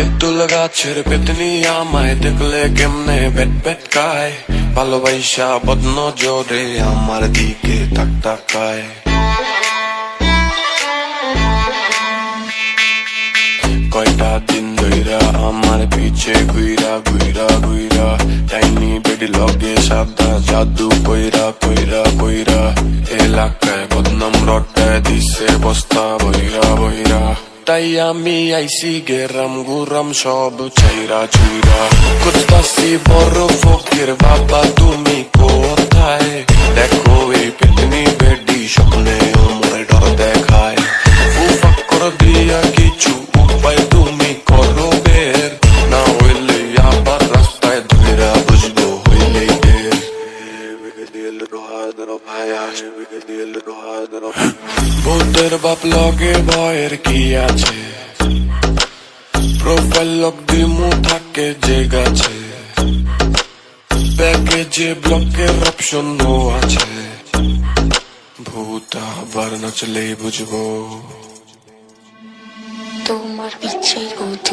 তেঁতুল গাছের পেতনি আমায় দেখলে কেমনে বেট বেট কায়, ভালোবাসা বদন জোরে আমার দিকে তাক তাকায়। কয়টা দিন ধইরা আমার পিছে ঘুইরা ঘুইরা ঘুইরা, টাইনি বেডি লগে সাদা জাদু কইরা কইরা কইরা, এলাকায় বদনাম রটায় দিছে বস্তা বইরা বইরা। তাই আমি আইসি গেরাম গুরাম সব ছাইরা চুইরা, খুঁজতাছি বড় ফকির বাবা তুমি কোথায়, দেখো এই পেতনি বেডি স্বপ্নে আমার ডর দেখায়। উফাক করে দিয়া কিছু উপায় তুমি করো বের, না হইলে আবার রাস্তায় ধইরা বুঝবো হইলেই ঢের। ভূতের বাপ লগে ভয়ের কি আছে, প্রোফাইল লক দিমু থাকে যে গাছে, প্যাকেজে ব্লকের অপশন আছে, ভূত আবার নাচলেই বুঝবো তোমার পিছে কত